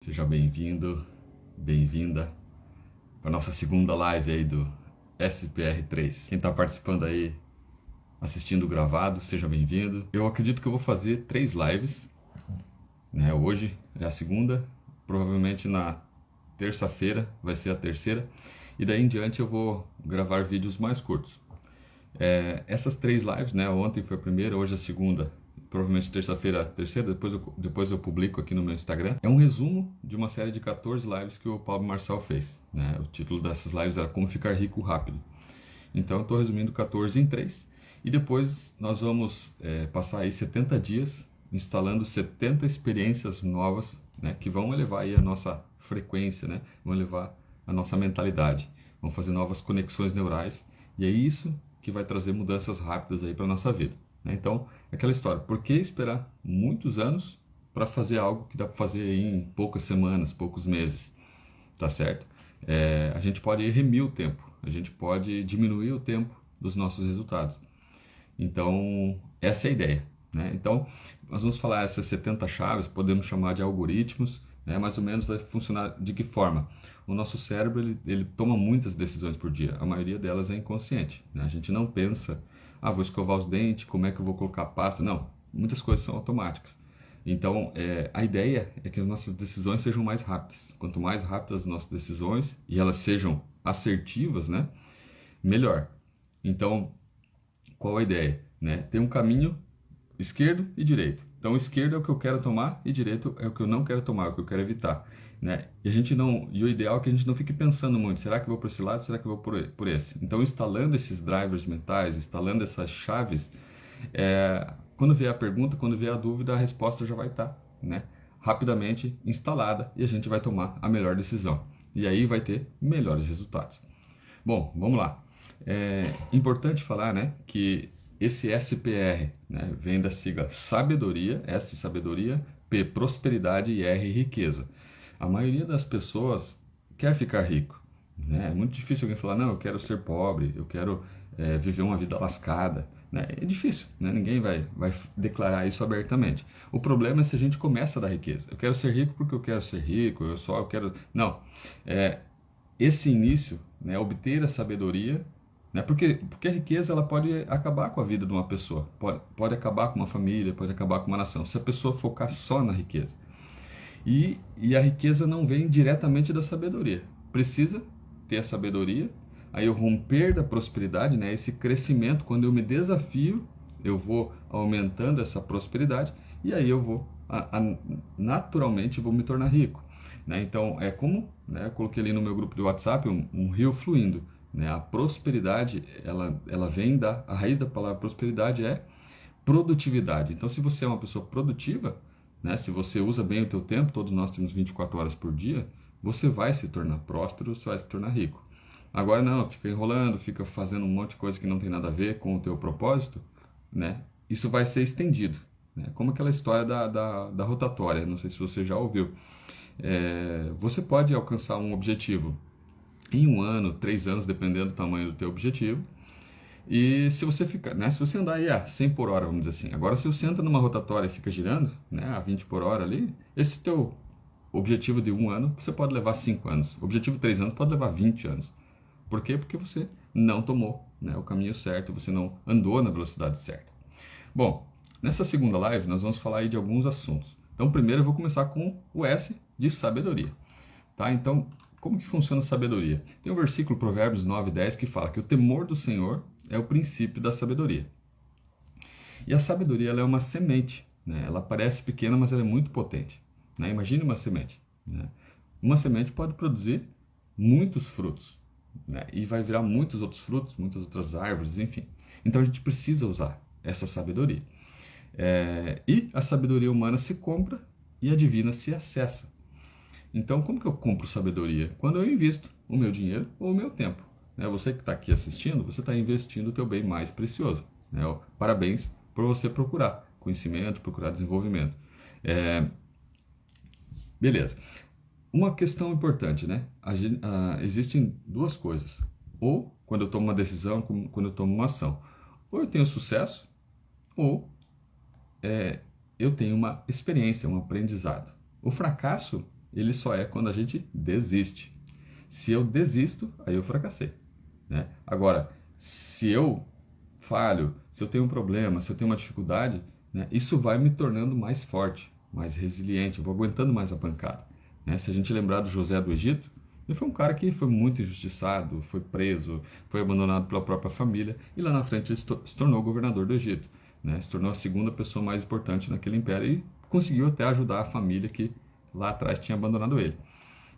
Seja bem-vindo, bem-vinda para nossa segunda live aí do SPR3. Quem está participando aí, assistindo o gravado, seja bem-vindo. Eu acredito que eu vou fazer 3 lives, né? Hoje é a segunda, provavelmente na terça-feira vai ser a terceira, e daí em diante eu vou gravar vídeos mais curtos. Essas 3 lives, né? Ontem foi a primeira, hoje a segunda. Provavelmente terça-feira, terceira, depois eu publico aqui no meu Instagram. É um resumo de uma série de 14 lives que o Pablo Marçal fez, né? O título dessas lives era Como Ficar Rico Rápido. Então eu estou resumindo 14 em 3. E depois nós vamos passar aí 70 dias instalando 70 experiências novas, né? Que vão elevar aí a nossa frequência, né? Vão elevar a nossa mentalidade. Vão fazer novas conexões neurais. E é isso que vai trazer mudanças rápidas aí para a nossa vida. Então, aquela história, por que esperar muitos anos para fazer algo que dá para fazer em poucas semanas, poucos meses, tá certo? A gente pode remir o tempo, a gente pode diminuir o tempo dos nossos resultados. Então, essa é a ideia, né? Então, nós vamos falar essas 70 chaves, podemos chamar de algoritmos, né? Mais ou menos vai funcionar de que forma? O nosso cérebro, ele toma muitas decisões por dia, a maioria delas é inconsciente, né? A gente não pensa, vou escovar os dentes, como é que eu vou colocar pasta? Não, muitas coisas são automáticas. Então, a ideia é que as nossas decisões sejam mais rápidas. Quanto mais rápidas as nossas decisões e elas sejam assertivas, né? Melhor. Então, qual a ideia? Né? Tem um caminho esquerdo e direito. Então, esquerdo é o que eu quero tomar e direito é o que eu não quero tomar, é o que eu quero evitar. Né? E o ideal é que a gente não fique pensando muito, será que eu vou por esse lado, será que eu vou por esse? Então, instalando esses drivers mentais, instalando essas chaves, quando vier a pergunta, quando vier a dúvida, a resposta já vai estar, né, rapidamente instalada e a gente vai tomar a melhor decisão. E aí vai ter melhores resultados. Bom, vamos lá. É importante falar, né, que esse SPR, né, vem da sigla sabedoria, S sabedoria, P prosperidade e R riqueza. A maioria das pessoas quer ficar rico, né? É muito difícil alguém falar, não, eu quero ser pobre, eu quero viver uma vida lascada, né? É difícil, né? Ninguém vai declarar isso abertamente. O problema é se a gente começa da riqueza. Eu quero ser rico porque eu quero ser rico, eu quero... Não, esse início, né, obter a sabedoria, né, porque a riqueza ela pode acabar com a vida de uma pessoa, pode acabar com uma família, pode acabar com uma nação, se a pessoa focar só na riqueza. E a riqueza não vem diretamente da sabedoria. Precisa ter a sabedoria, aí o romper da prosperidade, né, esse crescimento, quando eu me desafio, eu vou aumentando essa prosperidade e aí eu vou naturalmente vou me tornar rico. Né? Então, é como, né, eu coloquei ali no meu grupo de WhatsApp, um rio fluindo. Né? A prosperidade, ela vem a raiz da palavra prosperidade é produtividade. Então, se você é uma pessoa produtiva, né, se você usa bem o teu tempo, todos nós temos 24 horas por dia, você vai se tornar próspero, você vai se tornar rico. Agora não, fica enrolando, fica fazendo um monte de coisa que não tem nada a ver com o teu propósito, né? Isso vai ser estendido. Né? Como aquela história da rotatória, não sei se você já ouviu. Você pode alcançar um objetivo em 1 ano, 3 anos, dependendo do tamanho do teu objetivo. E se você ficar, né, se você andar aí a 100 por hora, vamos dizer assim. Agora, se você entra numa rotatória e fica girando, né, a 20 por hora ali, esse teu objetivo de 1 ano, você pode levar 5 anos. O objetivo de 3 anos pode levar 20 anos. Por quê? Porque você não tomou, né, o caminho certo, você não andou na velocidade certa. Bom, nessa segunda live nós vamos falar aí de alguns assuntos. Então, primeiro eu vou começar com o S de sabedoria. Tá? Então, como que funciona a sabedoria? Tem um versículo, Provérbios 9:10, que fala que o temor do Senhor é o princípio da sabedoria. E a sabedoria ela é uma semente. Né? Ela parece pequena, mas ela é muito potente. Né? Imagine uma semente. Né? Uma semente pode produzir muitos frutos. Né? E vai virar muitos outros frutos, muitas outras árvores, enfim. Então a gente precisa usar essa sabedoria. E a sabedoria humana se compra e a divina se acessa. Então, como que eu compro sabedoria? Quando eu invisto o meu dinheiro ou o meu tempo. Né? Você que está aqui assistindo, você está investindo o teu bem mais precioso. Né? Parabéns por você procurar conhecimento, procurar desenvolvimento. Beleza. Uma questão importante, né? Existem 2 coisas. Ou quando eu tomo uma decisão, quando eu tomo uma ação. Ou eu tenho sucesso, ou eu tenho uma experiência, um aprendizado. O fracasso ele só é quando a gente desiste. Se eu desisto, aí eu fracassei, né? Agora, se eu falho, se eu tenho um problema, se eu tenho uma dificuldade, né, isso vai me tornando mais forte, mais resiliente, eu vou aguentando mais a pancada, né? Se a gente lembrar do José do Egito, ele foi um cara que foi muito injustiçado, foi preso, foi abandonado pela própria família e lá na frente ele se tornou governador do Egito, né? Se tornou a segunda pessoa mais importante naquele império e conseguiu até ajudar a família que lá atrás tinha abandonado ele.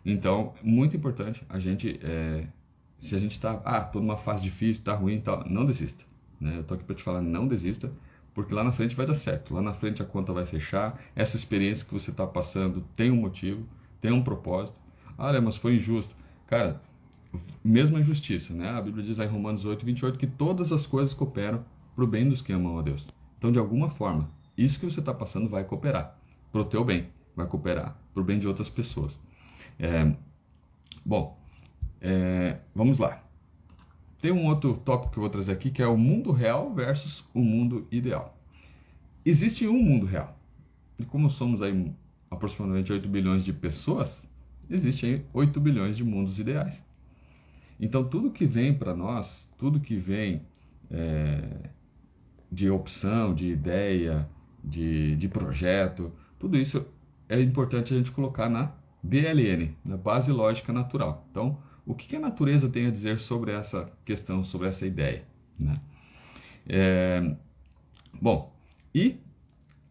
Então, muito importante a gente, se a gente está, tô numa fase difícil, está ruim e tal, não desista, né? Eu tô aqui para te falar, não desista, porque lá na frente vai dar certo, lá na frente a conta vai fechar, essa experiência que você está passando tem um motivo, tem um propósito. Olha, mas foi injusto. Cara, mesmo a injustiça, né? A Bíblia diz lá em Romanos 8:28 que todas as coisas cooperam para o bem dos que amam a Deus. Então, de alguma forma, isso que você está passando vai cooperar para o teu bem, vai cooperar para o bem de outras pessoas. Vamos lá. Tem um outro tópico que eu vou trazer aqui, que é o mundo real versus o mundo ideal. Existe um mundo real. E como somos aí aproximadamente 8 bilhões de pessoas, existem aí 8 bilhões de mundos ideais. Então, tudo que vem para nós, tudo que vem de opção, de ideia, de projeto, tudo isso é importante a gente colocar na BLN, na base lógica natural. Então, o que a natureza tem a dizer sobre essa questão, sobre essa ideia, né? E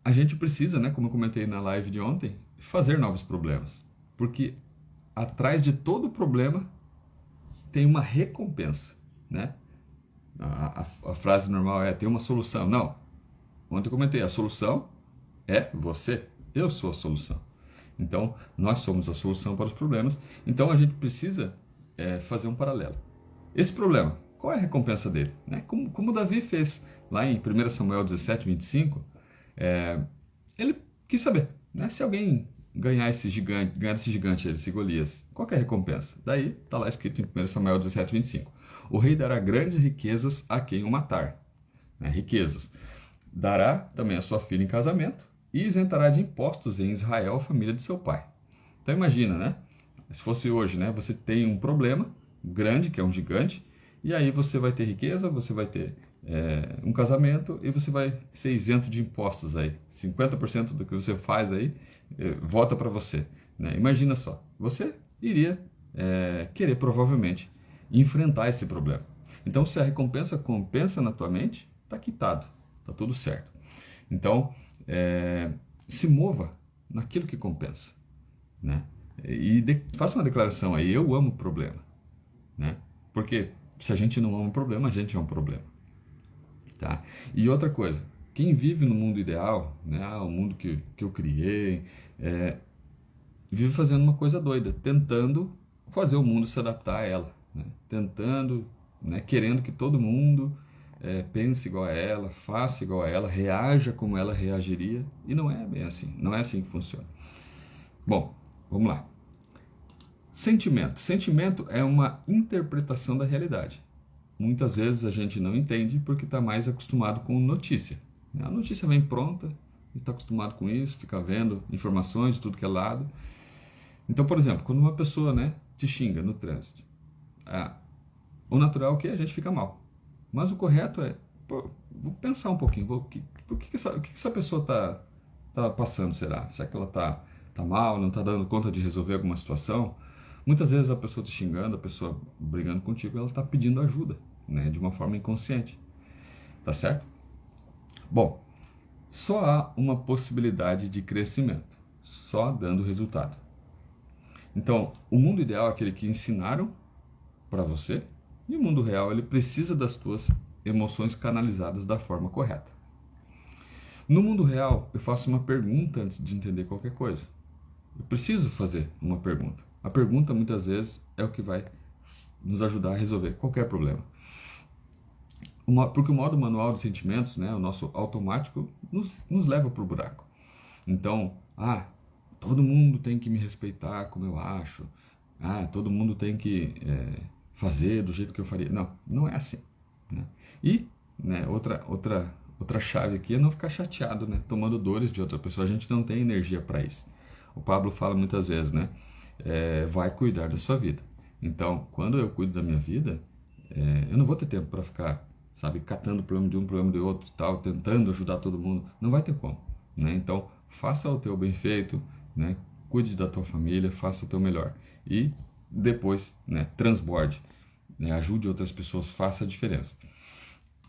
a gente precisa, né, como eu comentei na live de ontem, fazer novos problemas, porque atrás de todo problema tem uma recompensa, né? A frase normal é: tem uma solução. Não. Ontem eu comentei, a solução é você. Eu sou a solução. Então, nós somos a solução para os problemas. Então, a gente precisa fazer um paralelo. Esse problema, qual é a recompensa dele? Né? Como Davi fez lá em 1 Samuel 17:25, ele quis saber, né? Se alguém ganhar desse gigante, esse Golias, qual é a recompensa? Daí, está lá escrito em 1 Samuel 17:25. O rei dará grandes riquezas a quem o matar. Né? Riquezas. Dará também a sua filha em casamento e isentará de impostos em Israel a família de seu pai. Então imagina, né? Se fosse hoje, né? Você tem um problema grande, que é um gigante, e aí você vai ter riqueza, você vai ter um casamento e você vai ser isento de impostos aí. 50% do que você faz aí volta para você. Né? Imagina só, você iria querer provavelmente enfrentar esse problema. Então, se a recompensa compensa na tua mente, está quitado, está tudo certo. Então, se mova naquilo que compensa, né? E faça uma declaração aí: eu amo o problema, né? Porque se a gente não ama o problema, a gente é um problema, tá? E outra coisa, quem vive no mundo ideal, né, o mundo que eu criei, vive fazendo uma coisa doida, tentando fazer o mundo se adaptar a ela, né? Tentando, né, querendo que todo mundo pense igual a ela, faça igual a ela, reaja como ela reagiria, e não é bem assim, não é assim que funciona. Bom, vamos lá. Sentimento. Sentimento é uma interpretação da realidade. Muitas vezes a gente não entende porque está mais acostumado com notícia. A notícia vem pronta, e está acostumado com isso, fica vendo informações de tudo que é lado. Então, por exemplo, quando uma pessoa, né, te xinga no trânsito, o natural é que a gente fica mal. Mas o correto é, vou pensar um pouquinho, o que essa pessoa tá passando, será? Será que ela tá mal, não está dando conta de resolver alguma situação? Muitas vezes a pessoa te xingando, a pessoa brigando contigo, ela está pedindo ajuda, né, de uma forma inconsciente. Tá certo? Bom, só há uma possibilidade de crescimento, só dando resultado. Então, o mundo ideal é aquele que ensinaram para você, e o mundo real, ele precisa das tuas emoções canalizadas da forma correta. No mundo real, eu faço uma pergunta antes de entender qualquer coisa. Eu preciso fazer uma pergunta. A pergunta, muitas vezes, é o que vai nos ajudar a resolver qualquer problema. Porque o modo manual de sentimentos, né, o nosso automático, nos leva para o buraco. Então, todo mundo tem que me respeitar como eu acho. Todo mundo tem que fazer do jeito que eu faria. Não, não é assim. Né? E, né, outra chave aqui é não ficar chateado, né, tomando dores de outra pessoa. A gente não tem energia para isso. O Pablo fala muitas vezes, né? Vai cuidar da sua vida. Então, quando eu cuido da minha vida, eu não vou ter tempo para ficar, sabe, catando problema de um, problema de outro, tal, tentando ajudar todo mundo. Não vai ter como, né? Então, faça o teu bem feito, né? Cuide da tua família, faça o teu melhor. E depois, né, transborde, né? Ajude outras pessoas, faça a diferença.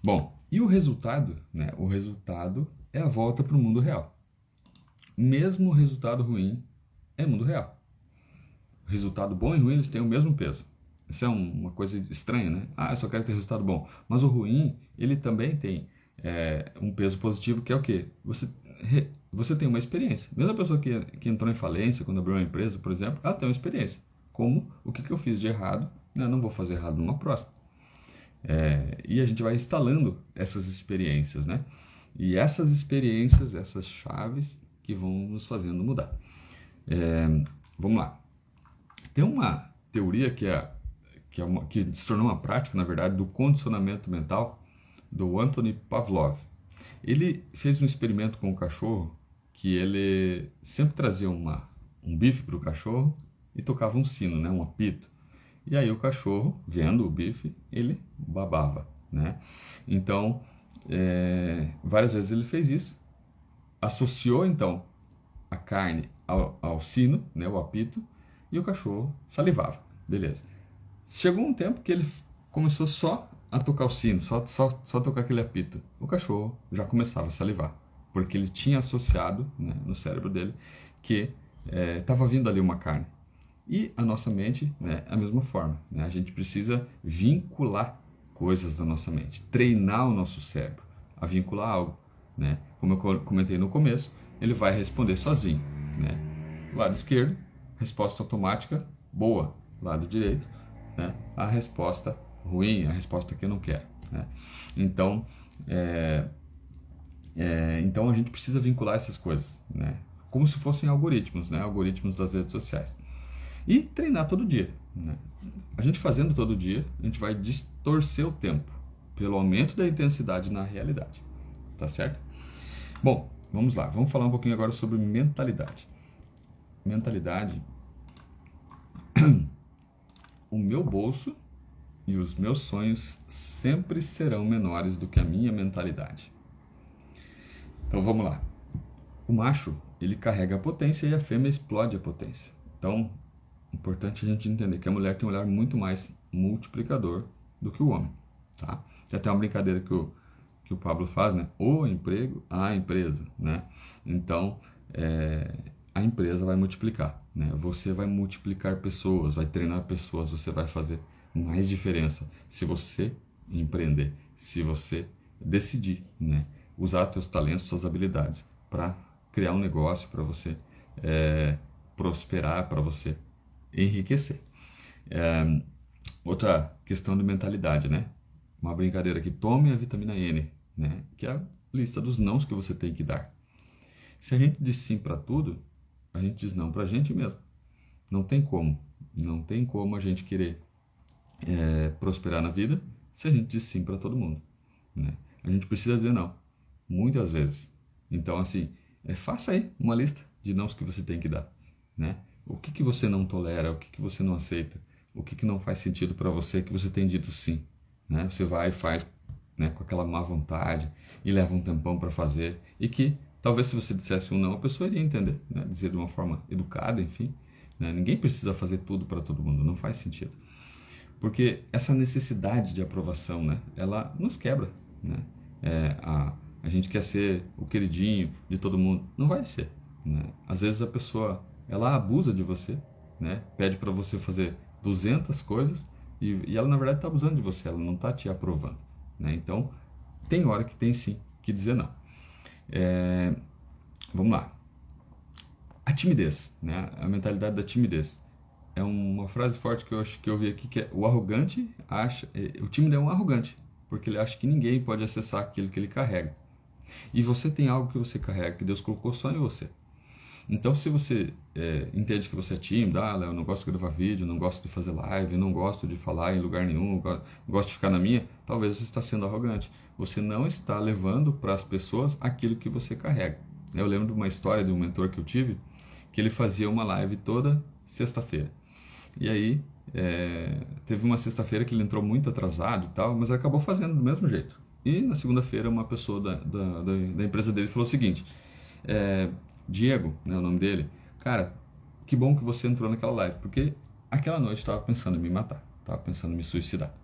Bom, e o resultado, né? O resultado é a volta para o mundo real. Mesmo o resultado ruim é mundo real. Resultado bom e ruim, eles têm o mesmo peso. Isso é uma coisa estranha, né? Eu só quero ter resultado bom. Mas o ruim, ele também tem um peso positivo, que é o quê? Você tem uma experiência. Mesmo a pessoa que entrou em falência, quando abriu uma empresa, por exemplo, ela tem uma experiência. Como o que eu fiz de errado, né? Eu não vou fazer errado numa próxima. E a gente vai instalando essas experiências, né? E essas experiências, essas chaves que vão nos fazendo mudar. Vamos lá. Tem uma teoria que se tornou uma prática, na verdade, do condicionamento mental do Anthony Pavlov. Ele fez um experimento com o cachorro que ele sempre trazia um bife para o cachorro e tocava um sino, né, um apito. E aí o cachorro, vendo o bife, ele babava, né? Então, várias vezes ele fez isso, associou então a carne ao sino, né, o apito, e o cachorro salivava, beleza. Chegou um tempo que ele começou só a tocar o sino, só tocar aquele apito. O cachorro já começava a salivar, porque ele tinha associado, né, no cérebro dele que estava vindo ali uma carne. E a nossa mente, né, é a mesma forma, né? A gente precisa vincular coisas da nossa mente, treinar o nosso cérebro a vincular algo, né? Como eu comentei no começo, ele vai responder sozinho, né? Lado esquerdo, resposta automática, boa. Lado direito, né? A resposta ruim, a resposta que eu não quero, né? Então, então a gente precisa vincular essas coisas, né? Como se fossem algoritmos, né? Algoritmos das redes sociais. E treinar todo dia, né? A gente fazendo todo dia, a gente vai distorcer o tempo pelo aumento da intensidade na realidade, tá certo? Bom, vamos lá, vamos falar um pouquinho agora sobre mentalidade. Mentalidade, o meu bolso e os meus sonhos sempre serão menores do que a minha mentalidade. Então vamos lá. O macho, ele carrega a potência e a fêmea explode a potência. Então, importante a gente entender que a mulher tem um olhar muito mais multiplicador do que o homem, tá? Tem até uma brincadeira que o Pablo faz, né? O emprego, a empresa, né? Então, a empresa vai multiplicar, né? Você vai multiplicar pessoas, vai treinar pessoas, você vai fazer mais diferença se você empreender, se você decidir, né? Usar seus talentos, suas habilidades para criar um negócio, para você prosperar, para você enriquecer. Outra questão de mentalidade, né? Uma brincadeira aqui, tome a vitamina N, né? Que é a lista dos nãos que você tem que dar. Se a gente diz sim para tudo, a gente diz não para a gente mesmo. Não tem como a gente querer prosperar na vida se a gente diz sim para todo mundo, né? A gente precisa dizer não, muitas vezes. Então, assim, faça aí uma lista de nãos que você tem que dar, né? O que você não tolera, o que você não aceita, o que não faz sentido para você que você tem dito sim, né? Você vai e faz, né, com aquela má vontade e leva um tempão para fazer e que talvez se você dissesse um não, a pessoa iria entender, né? Dizer de uma forma educada, enfim, né? Ninguém precisa fazer tudo para todo mundo, não faz sentido. Porque essa necessidade de aprovação, né, ela nos quebra, né? A gente quer ser o queridinho de todo mundo, não vai ser, né? Às vezes a pessoa, ela abusa de você, né? Pede para você fazer 200 coisas e ela na verdade está abusando de você, ela não está te aprovando, né? Então tem hora que tem sim que dizer não. Vamos lá. A timidez, né? A mentalidade da timidez é uma frase forte que eu vi aqui, que é: o arrogante acha, o tímido é um arrogante porque ele acha que ninguém pode acessar aquilo que ele carrega. E você tem algo que você carrega, que Deus colocou só em você. Então, se você entende que você é tímido, eu não gosto de gravar vídeo, não gosto de fazer live, não gosto de falar em lugar nenhum, gosto de ficar na minha, talvez você está sendo arrogante. Você não está levando para as pessoas aquilo que você carrega. Eu lembro de uma história de um mentor que eu tive, que ele fazia uma live toda sexta-feira. E aí, teve uma sexta-feira que ele entrou muito atrasado e tal, mas acabou fazendo do mesmo jeito. E na segunda-feira, uma pessoa da empresa dele falou o seguinte: Diego, né, o nome dele, cara, que bom que você entrou naquela live, porque aquela noite eu estava pensando em me matar, estava pensando em me suicidar.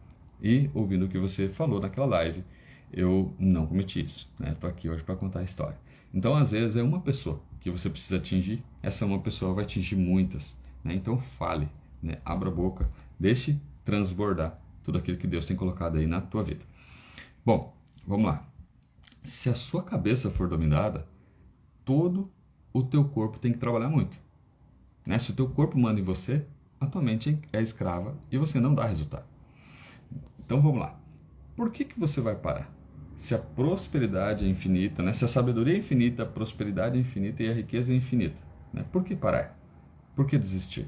E ouvindo o que você falou naquela live, eu não cometi isso, né? Estou aqui hoje para contar a história. Então, às vezes, é uma pessoa que você precisa atingir, essa uma pessoa vai atingir muitas, né? Então, fale, né? Abra a boca, deixe transbordar tudo aquilo que Deus tem colocado aí na tua vida. Bom, vamos lá. Se a sua cabeça for dominada, todo o teu corpo tem que trabalhar muito, né? Se o teu corpo manda em você, a tua mente é escrava e você não dá resultado. Então, vamos lá. Por que você vai parar? Se a prosperidade é infinita, né? Se a sabedoria é infinita, a prosperidade é infinita e a riqueza é infinita, né? Por que parar? Por que desistir?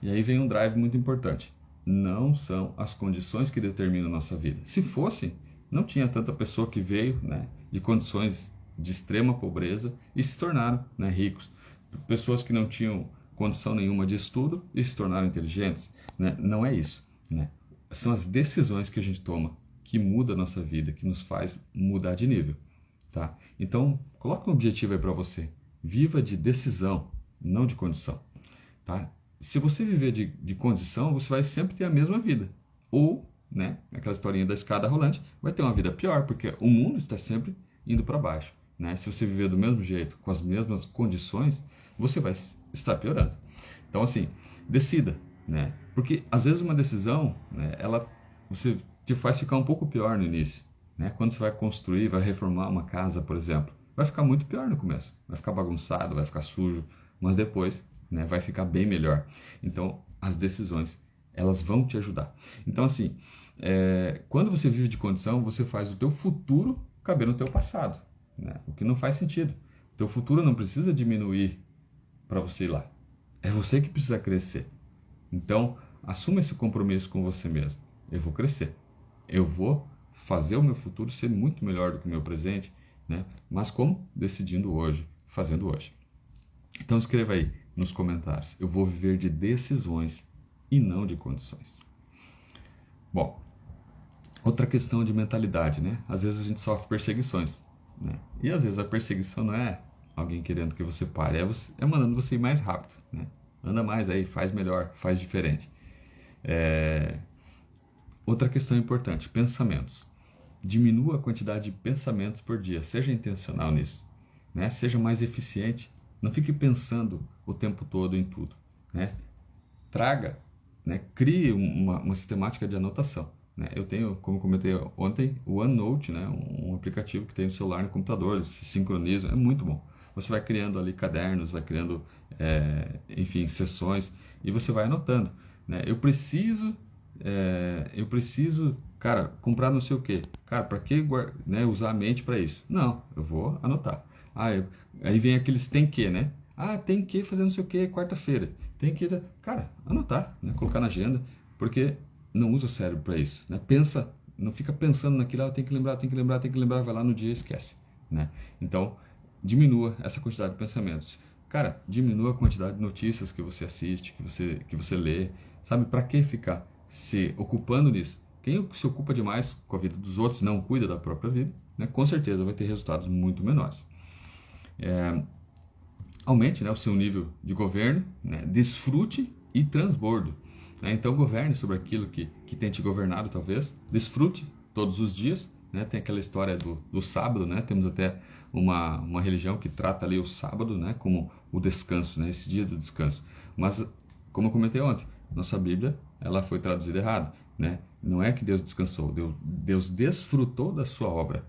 E aí vem um drive muito importante. Não são as condições que determinam a nossa vida. Se fosse, não tinha tanta pessoa que veio, né, de condições de extrema pobreza e se tornaram, né, ricos. Pessoas que não tinham condição nenhuma de estudo e se tornaram inteligentes, né? Não é isso, né? São as decisões que a gente toma que muda a nossa vida, que nos faz mudar de nível, tá? Então, coloca um objetivo aí para você. Viva de decisão, não de condição, tá? Se você viver de condição, você vai sempre ter a mesma vida. Ou, né, aquela historinha da escada rolante, vai ter uma vida pior, porque o mundo está sempre indo para baixo, né? Se você viver do mesmo jeito, com as mesmas condições, você vai estar piorando. Então, assim, decida, né? Porque, às vezes, uma decisão, né, você te faz ficar um pouco pior no início, né? Quando você vai construir, vai reformar uma casa, por exemplo, vai ficar muito pior no começo, vai ficar bagunçado, vai ficar sujo, mas depois, né, vai ficar bem melhor. Então, as decisões, elas vão te ajudar. Então, assim, quando você vive de condição, você faz o teu futuro caber no teu passado, né? O que não faz sentido. O teu futuro não precisa diminuir para você ir lá. É você que precisa crescer. Então, assuma esse compromisso com você mesmo. Eu vou crescer. Eu vou fazer o meu futuro ser muito melhor do que o meu presente, né? Mas como? Decidindo hoje, fazendo hoje. Então escreva aí nos comentários. Eu vou viver de decisões e não de condições. Bom, outra questão de mentalidade, né? Às vezes a gente sofre perseguições, né? E às vezes a perseguição não é alguém querendo que você pare, é mandando você ir mais rápido, né? Anda mais aí, faz melhor, faz diferente. Outra questão importante, pensamentos. Diminua a quantidade de pensamentos por dia, seja intencional nisso, né? Seja mais eficiente, não fique pensando o tempo todo em tudo, né? Traga, né? Crie uma sistemática de anotação, né? Eu tenho, como comentei ontem, o OneNote, né? Um aplicativo que tem no celular e no computador, eles se sincronizam, é muito bom. Você vai criando ali cadernos, vai criando, enfim, sessões, e você vai anotando, né? Eu preciso, cara, comprar não sei o quê. Cara, para que, né, usar a mente para isso? Não, eu vou anotar. Aí vem aqueles tem que, né? Tem que fazer não sei o quê quarta-feira. Tem que, cara, anotar, né? Colocar na agenda, porque não usa o cérebro para isso, né? Pensa, não fica pensando naquilo, tem que lembrar, vai lá no dia e esquece, né? Então, diminua essa quantidade de pensamentos. Cara, diminua a quantidade de notícias que você assiste, que você lê. Sabe, para que ficar se ocupando nisso? Quem se ocupa demais com a vida dos outros, não cuida da própria vida, né? Com certeza vai ter resultados muito menores. Aumente, né, o seu nível de governo, né? Desfrute e transbordo, né? Então governe sobre aquilo que tem te governado, talvez. Desfrute todos os dias, né? Tem aquela história do sábado, né? Temos até uma religião que trata ali o sábado, né, como o descanso, né? Esse dia do descanso. Mas, como eu comentei ontem, nossa Bíblia ela foi traduzida errado, né? Não é que Deus descansou, Deus desfrutou da sua obra.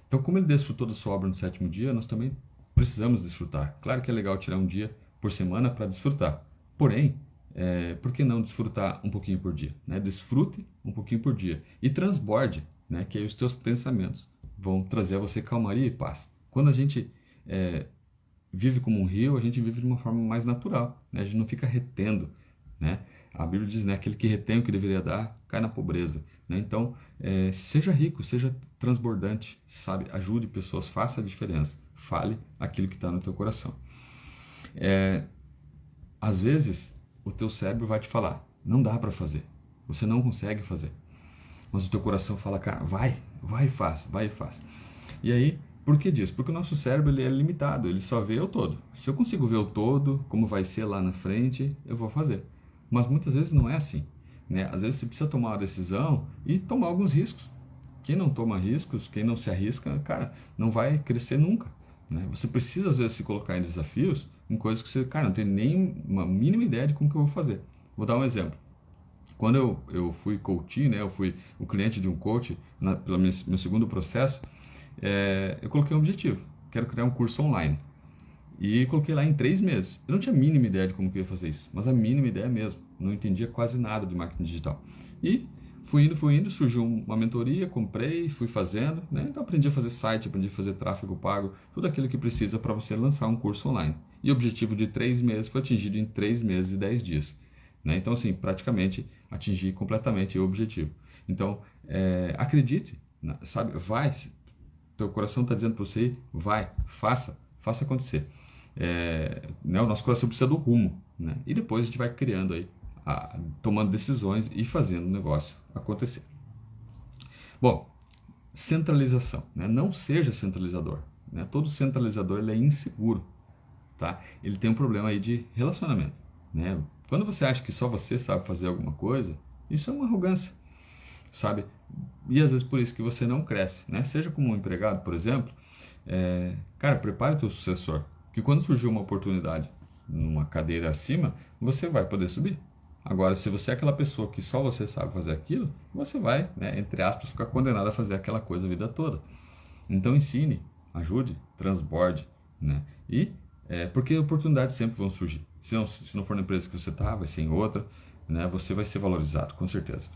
Então, como ele desfrutou da sua obra no sétimo dia, nós também precisamos desfrutar. Claro que é legal tirar um dia por semana para desfrutar. Porém, por que não desfrutar um pouquinho por dia, né? Desfrute um pouquinho por dia e transborde, né? Que aí os teus pensamentos vão trazer a você calmaria e paz. Quando a gente vive como um rio, a gente vive de uma forma mais natural, né? A gente não fica retendo, né? A Bíblia diz, né? Aquele que retém o que deveria dar, cai na pobreza, né? Então, seja rico, seja transbordante, sabe? Ajude pessoas, faça a diferença. Fale aquilo que está no teu coração. Às vezes, o teu cérebro vai te falar, não dá para fazer, você não consegue fazer. Mas o teu coração fala, cara, vai e faz, vai e faz. E aí, por que disso? Porque o nosso cérebro ele é limitado, ele só vê o todo. Se eu consigo ver o todo, como vai ser lá na frente, eu vou fazer. Mas muitas vezes não é assim, né? Às vezes você precisa tomar uma decisão e tomar alguns riscos. Quem não toma riscos, quem não se arrisca, cara, não vai crescer nunca, né? Você precisa às vezes se colocar em desafios, em coisas que você, cara, não tem nem uma mínima ideia de como que eu vou fazer. Vou dar um exemplo. Quando eu fui coach, né, eu fui o cliente de um coach, pelo meu segundo processo, eu coloquei um objetivo, quero criar um curso online. E coloquei lá em 3 meses. Eu não tinha a mínima ideia de como que eu ia fazer isso, mas a mínima ideia mesmo. Não entendia quase nada de marketing digital. E fui indo, surgiu uma mentoria, comprei, fui fazendo, né? Então aprendi a fazer site, aprendi a fazer tráfego pago, tudo aquilo que precisa para você lançar um curso online. E o objetivo de 3 meses foi atingido em 3 meses e 10 dias. Né? Então, assim, praticamente atingi completamente o objetivo. Então, acredite, sabe, vai, teu coração está dizendo para você, vai, faça acontecer. Né, o nosso coração precisa do rumo, né? E depois a gente vai criando aí, tomando decisões e fazendo o negócio acontecer. Bom, centralização, né? Não seja centralizador, né? Todo centralizador ele é inseguro, tá? Ele tem um problema aí de relacionamento, né? Quando você acha que só você sabe fazer alguma coisa, isso é uma arrogância, sabe? E às vezes por isso que você não cresce, né? Seja como um empregado, por exemplo, cara, prepare o teu sucessor, que quando surgir uma oportunidade numa cadeira acima, você vai poder subir. Agora, se você é aquela pessoa que só você sabe fazer aquilo, você vai, né, entre aspas, ficar condenado a fazer aquela coisa a vida toda. Então ensine, ajude, transborde, né? E porque oportunidades sempre vão surgir. Se não for na empresa que você está, vai ser em outra, né? Você vai ser valorizado, com certeza.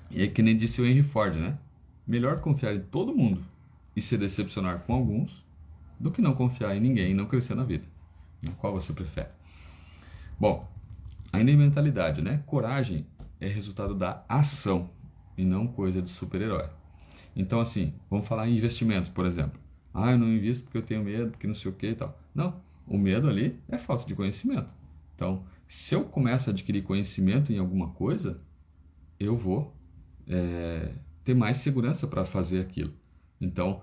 E é que nem disse o Henry Ford, né? Melhor confiar em todo mundo e se decepcionar com alguns do que não confiar em ninguém e não crescer na vida. Qual você prefere? Bom, ainda em mentalidade, né? Coragem é resultado da ação e não coisa de super-herói. Então, assim, vamos falar em investimentos, por exemplo. Eu não invisto porque eu tenho medo, porque não sei o que e tal. Não, o medo ali é falta de conhecimento. Então, se eu começo a adquirir conhecimento em alguma coisa, eu vou ter mais segurança para fazer aquilo. Então,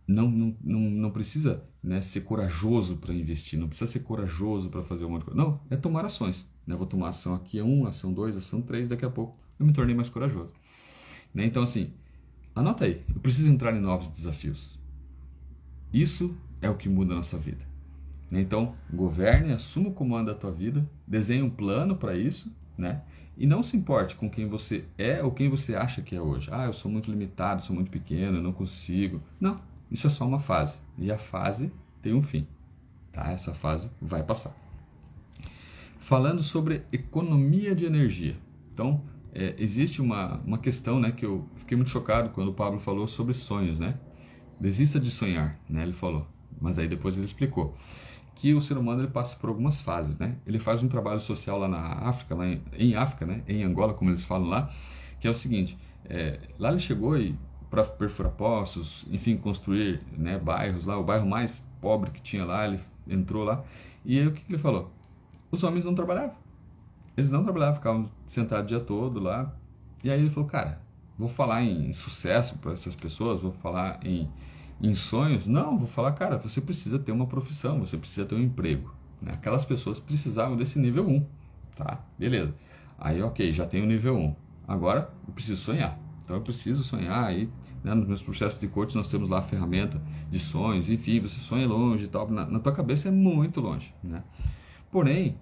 não precisa, né, ser corajoso para investir, não precisa ser corajoso para fazer um monte de coisa. Não, é tomar ações. Né? Vou tomar ação aqui, ação 2, ação 3, daqui a pouco eu me tornei mais corajoso. Né? Então, assim, anota aí, eu preciso entrar em novos desafios. Isso é o que muda a nossa vida. Né? Então, governe, assuma o comando da tua vida, desenhe um plano para isso, né? E não se importe com quem você é ou quem você acha que é hoje. Eu sou muito limitado, sou muito pequeno, eu não consigo. Não, isso é só uma fase. E a fase tem um fim. Tá? Essa fase vai passar. Falando sobre economia de energia. Então, existe uma questão, né, que eu fiquei muito chocado quando o Pablo falou sobre sonhos, né? Desista de sonhar, né? Ele falou. Mas aí depois ele explicou que o ser humano ele passa por algumas fases, né? Ele faz um trabalho social lá na África, lá em África, né? Em Angola, como eles falam lá, que é o seguinte: lá ele chegou e para perfurar poços, enfim, construir, né, bairros lá, o bairro mais pobre que tinha lá, ele entrou lá e aí o que ele falou? Os homens não trabalhavam, eles não trabalhavam, ficavam sentados o dia todo lá. E aí ele falou, cara, vou falar em sucesso para essas pessoas, vou falar em sonhos? Não, vou falar, cara, você precisa ter uma profissão, você precisa ter um emprego. Né? Aquelas pessoas precisavam desse nível 1, tá? Beleza. Aí, ok, já tenho o nível 1. Agora, eu preciso sonhar. Então, eu preciso sonhar. Aí, né, nos meus processos de coaching, nós temos lá a ferramenta de sonhos. Enfim, você sonha longe e tal. Na tua cabeça é muito longe, né? Porém,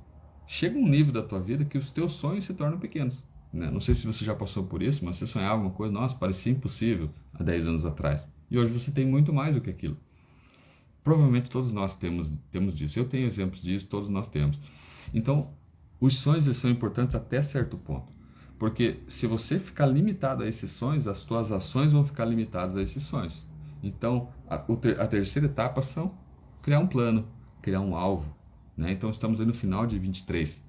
chega um nível da tua vida que os teus sonhos se tornam pequenos. Né? Não sei se você já passou por isso, mas você sonhava uma coisa, nossa, parecia impossível há 10 anos atrás. E hoje você tem muito mais do que aquilo. Provavelmente todos nós temos disso. Eu tenho exemplos disso, todos nós temos. Então, os sonhos eles são importantes até certo ponto. Porque se você ficar limitado a esses sonhos, as tuas ações vão ficar limitadas a esses sonhos. Então, a terceira etapa são criar um plano, criar um alvo. Né? Então, estamos aí no final de 23.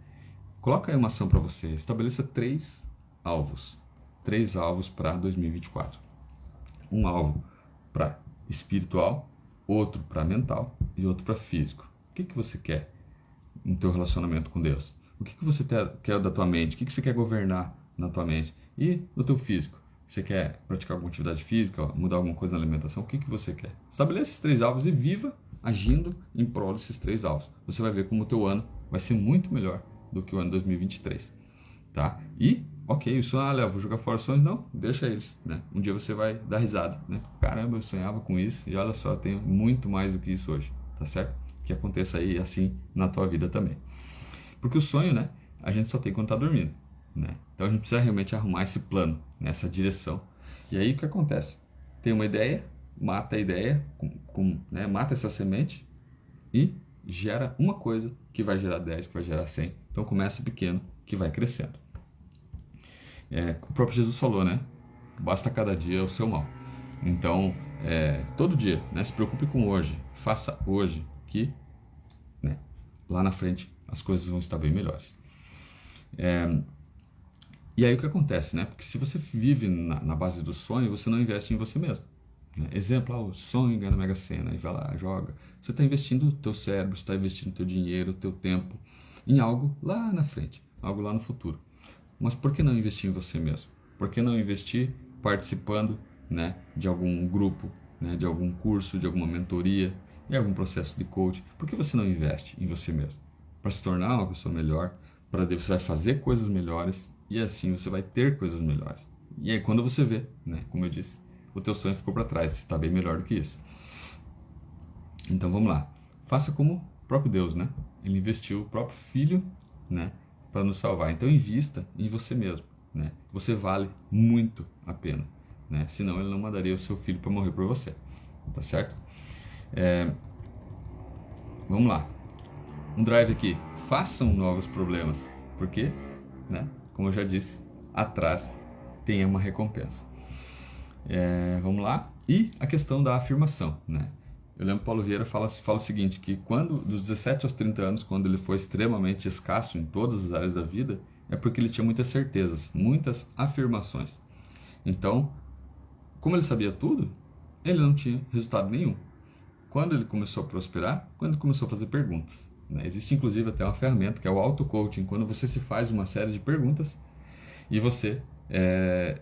Coloca aí uma ação para você. Estabeleça 3 alvos. 3 alvos para 2024. Um alvo para espiritual, outro para mental e outro para físico. O que você quer no teu relacionamento com Deus? O que você quer da tua mente? O que você quer governar na tua mente? E no teu físico? Você quer praticar alguma atividade física, mudar alguma coisa na alimentação? O que você quer? Estabeleça esses 3 alvos e viva agindo em prol desses 3 alvos. Você vai ver como o teu ano vai ser muito melhor do que o ano 2023, tá? E, ok, o sonho, Léo, vou jogar fora os sonhos? Não, deixa eles, né? Um dia você vai dar risada, né? Caramba, eu sonhava com isso e olha só, eu tenho muito mais do que isso hoje, tá certo? Que aconteça aí assim na tua vida também. Porque o sonho, né, a gente só tem quando tá dormindo, né? Então a gente precisa realmente arrumar esse plano, nessa direção. E aí o que acontece? Tem uma ideia, mata a ideia, né, mata essa semente e gera uma coisa que vai gerar 10, que vai gerar 100. Então começa pequeno, que vai crescendo. O próprio Jesus falou, né? Basta cada dia o seu mal. Então, todo dia, né, se preocupe com hoje. Faça hoje que, né, lá na frente as coisas vão estar bem melhores. E aí o que acontece, né? Porque se você vive na base do sonho, você não investe em você mesmo. Né? Exemplo, o sonho ganha na Mega Sena, e vai lá, joga. Você está investindo o teu cérebro, você está investindo o teu dinheiro, o teu tempo em algo lá na frente, algo lá no futuro. Mas por que não investir em você mesmo? Por que não investir participando, né, de algum grupo, né, de algum curso, de alguma mentoria, de algum processo de coaching? Por que você não investe em você mesmo? Para se tornar uma pessoa melhor, para você vai fazer coisas melhores e assim você vai ter coisas melhores. E aí quando você vê, né, como eu disse, o teu sonho ficou para trás, você está bem melhor do que isso. Então vamos lá, faça como o próprio Deus, né? Ele investiu o próprio Filho, né, para nos salvar. Então invista em você mesmo, né? Você vale muito a pena, né? Senão ele não mandaria o seu filho para morrer por você, tá certo? Vamos lá, um drive aqui. Façam novos problemas, porque, né? Como eu já disse, atrás tem uma recompensa. Vamos lá. E a questão da afirmação, né? Eu lembro que Paulo Vieira fala o seguinte, que quando, dos 17 aos 30 anos, quando ele foi extremamente escasso em todas as áreas da vida, é porque ele tinha muitas certezas, muitas afirmações. Então, como ele sabia tudo, ele não tinha resultado nenhum. Quando ele começou a prosperar, quando ele começou a fazer perguntas, né? Existe inclusive até uma ferramenta que é o auto-coaching, quando você se faz uma série de perguntas e você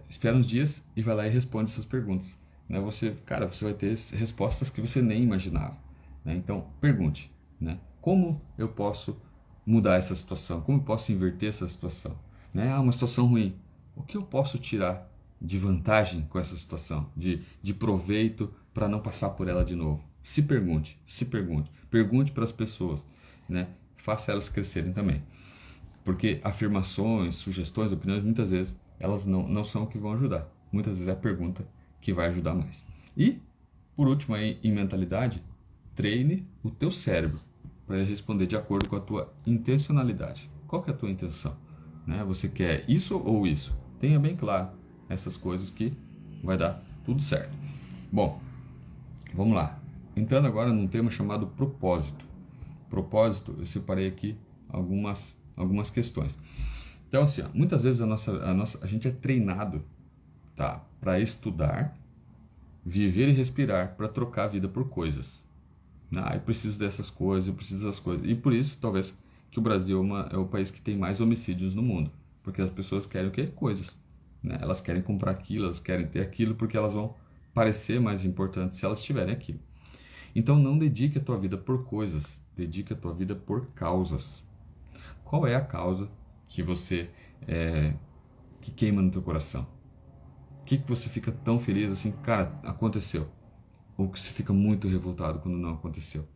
espera uns dias e vai lá e responde essas perguntas. Né? Você vai ter respostas que você nem imaginava. Né? Então, pergunte, né? Como eu posso mudar essa situação? Como eu posso inverter essa situação? Né? Uma situação ruim. O que eu posso tirar de vantagem com essa situação? De proveito para não passar por ela de novo? Se pergunte, se pergunte. Pergunte para as pessoas, né? Faça elas crescerem também. Porque afirmações, sugestões, opiniões, muitas vezes, elas não são o que vão ajudar. Muitas vezes é a pergunta que vai ajudar mais. E, por último, aí, em mentalidade, treine o teu cérebro para ele responder de acordo com a tua intencionalidade. Qual que é a tua intenção? Né? Você quer isso ou isso? Tenha bem claro essas coisas que vai dar tudo certo. Bom, vamos lá. Entrando agora num tema chamado propósito. Propósito, eu separei aqui algumas questões. Então, assim, muitas vezes a gente é treinado, tá, para estudar, viver e respirar, para trocar a vida por coisas. Eu preciso dessas coisas, eu preciso das coisas. E por isso, talvez, que o Brasil é o país que tem mais homicídios no mundo. Porque as pessoas querem o quê? Coisas. Né? Elas querem comprar aquilo, elas querem ter aquilo, porque elas vão parecer mais importantes se elas tiverem aquilo. Então não dedique a tua vida por coisas, dedique a tua vida por causas. Qual é a causa que você que queima no teu coração? O que você fica tão feliz assim, cara, aconteceu? Ou que você fica muito revoltado quando não aconteceu?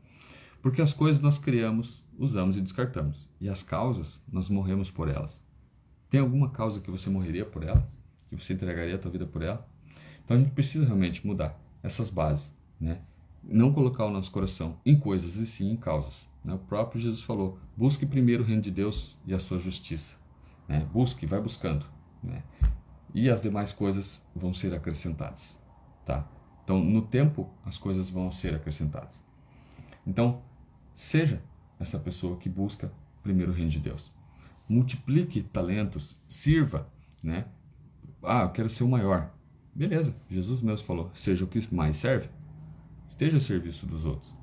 Porque as coisas nós criamos, usamos e descartamos. E as causas, nós morremos por elas. Tem alguma causa que você morreria por ela? Que você entregaria a tua vida por ela? Então a gente precisa realmente mudar essas bases, né? Não colocar o nosso coração em coisas e sim em causas. Né? O próprio Jesus falou, busque primeiro o reino de Deus e a sua justiça. Né? Busque, vai buscando. Né? E as demais coisas vão ser acrescentadas. Tá? Então, no tempo, as coisas vão ser acrescentadas. Então, seja essa pessoa que busca primeiro o reino de Deus. Multiplique talentos, sirva. Né? Eu quero ser o maior. Beleza, Jesus mesmo falou, seja o que mais serve. esteja a serviço dos outros,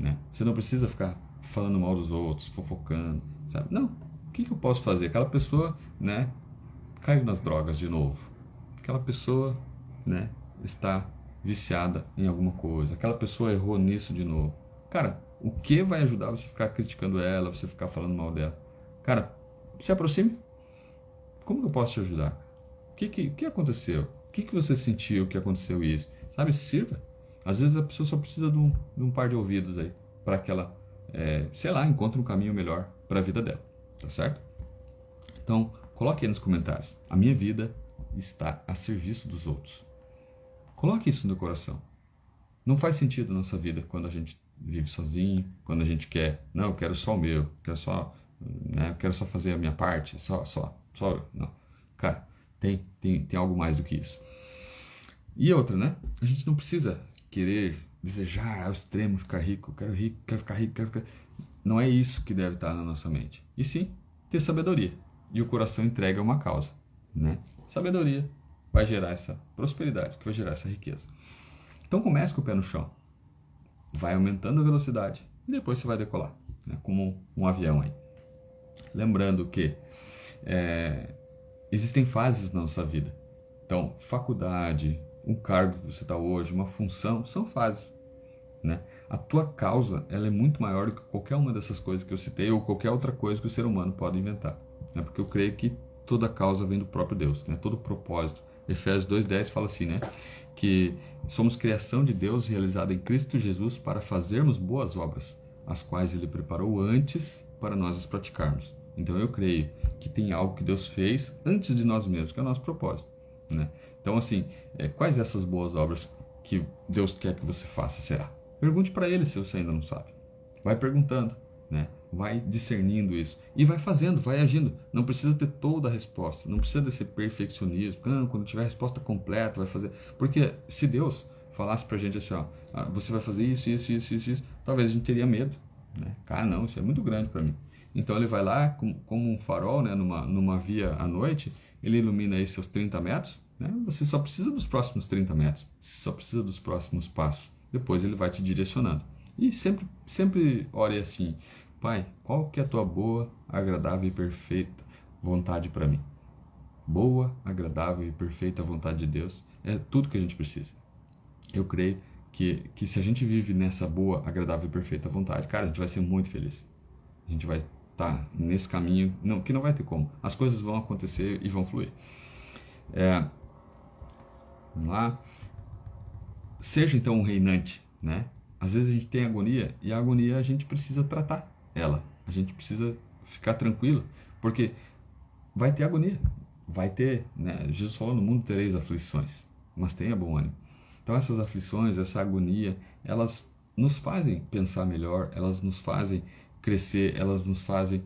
né? Você não precisa ficar falando mal dos outros, fofocando, sabe? Não. O que eu posso fazer? Aquela pessoa, né, caiu nas drogas de novo. Aquela pessoa, né, está viciada em alguma coisa. Aquela pessoa errou nisso de novo. Cara, o que vai ajudar você ficar criticando ela, você ficar falando mal dela? Cara, se aproxime. Como que eu posso te ajudar? O que aconteceu? O que você sentiu que aconteceu isso? Sabe, sirva. Às vezes a pessoa só precisa de um par de ouvidos aí, para que ela, sei lá, encontre um caminho melhor para a vida dela, tá certo? Então, coloque aí nos comentários. A minha vida está a serviço dos outros. Coloque isso no coração. Não faz sentido na nossa vida quando a gente vive sozinho, quando a gente quer, não, eu quero só o meu, eu quero só fazer a minha parte, só eu. Não. Cara, tem algo mais do que isso. E outra, né? A gente não precisa querer, desejar ao extremo ficar rico, quero ficar rico, quero ficar... Não é isso que deve estar na nossa mente. E sim, ter sabedoria. E o coração entrega uma causa, né? Sabedoria vai gerar essa prosperidade, que vai gerar essa riqueza. Então comece com o pé no chão. Vai aumentando a velocidade e depois você vai decolar, né? Como um avião aí. Lembrando que existem fases na nossa vida. Então, faculdade, um cargo que você está hoje, uma função, são fases, né? A tua causa, ela é muito maior do que qualquer uma dessas coisas que eu citei ou qualquer outra coisa que o ser humano pode inventar, né? Porque eu creio que toda causa vem do próprio Deus, né? Todo propósito. Efésios 2:10 fala assim, né? Que somos criação de Deus realizada em Cristo Jesus para fazermos boas obras, as quais Ele preparou antes para nós as praticarmos. Então eu creio que tem algo que Deus fez antes de nós mesmos, que é o nosso propósito, né? Então assim, quais essas boas obras que Deus quer que você faça será? Pergunte para Ele se você ainda não sabe. Vai perguntando, né? Vai discernindo isso e vai fazendo, vai agindo. Não precisa ter toda a resposta, não precisa desse perfeccionismo. Quando tiver a resposta completa, vai fazer. Porque se Deus falasse pra gente assim, ó, você vai fazer isso, talvez a gente teria medo, né? Cara, não, isso é muito grande para mim. Então ele vai lá, como um farol, né, numa via à noite, ele ilumina aí seus 30 metros, né? Você só precisa dos próximos 30 metros, você só precisa dos próximos passos. Depois ele vai te direcionando. E sempre ore assim, Pai, qual que é a tua boa, agradável e perfeita vontade para mim? Boa, agradável e perfeita vontade de Deus é tudo que a gente precisa. Eu creio que se a gente vive nessa boa, agradável e perfeita vontade, cara, a gente vai ser muito feliz. A gente vai estar nesse caminho, que não vai ter como. As coisas vão acontecer e vão fluir. Vamos lá. Seja então um reinante, né? Às vezes a gente tem agonia e a agonia a gente precisa tratar ela. A gente precisa ficar tranquilo, porque vai ter agonia, vai ter, né? Jesus falou, no mundo tereis aflições, mas tenha bom ânimo. Então essas aflições, essa agonia, elas nos fazem pensar melhor, elas nos fazem crescer, elas nos fazem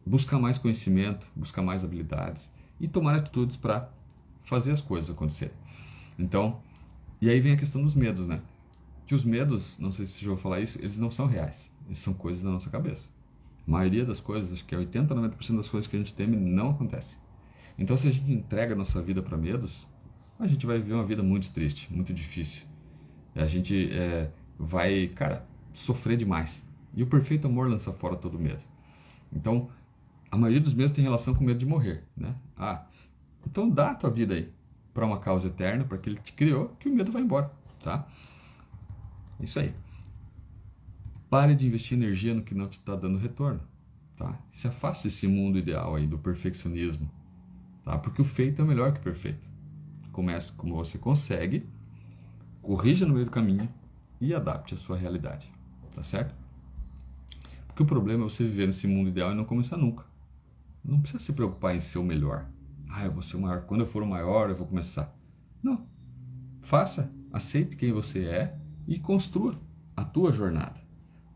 buscar mais conhecimento, buscar mais habilidades e tomar atitudes para fazer as coisas acontecerem. Então, e aí vem a questão dos medos, né? Que os medos, não sei se eu vou falar isso, eles não são reais, eles são coisas da nossa cabeça. A maioria das coisas, acho que é 80, 90% das coisas que a gente teme não acontece. Então, se a gente entrega a nossa vida para medos, a gente vai viver uma vida muito triste, muito difícil. A gente vai, cara, sofrer demais. E o perfeito amor lança fora todo medo. Então, a maioria dos medos tem relação com medo de morrer, né? Então dá a tua vida aí para uma causa eterna, para que Ele te criou, que o medo vai embora, tá? Isso aí. Pare de investir energia no que não te está dando retorno, tá? Se afaste desse mundo ideal aí do perfeccionismo, tá? Porque o feito é melhor que o perfeito. Comece como você consegue, corrija no meio do caminho e adapte a sua realidade, tá certo? Porque o problema é você viver nesse mundo ideal e não começar nunca. Não precisa se preocupar em ser o melhor. Eu vou ser o maior. Quando eu for o maior, eu vou começar. Não. Faça, aceite quem você é e construa a tua jornada.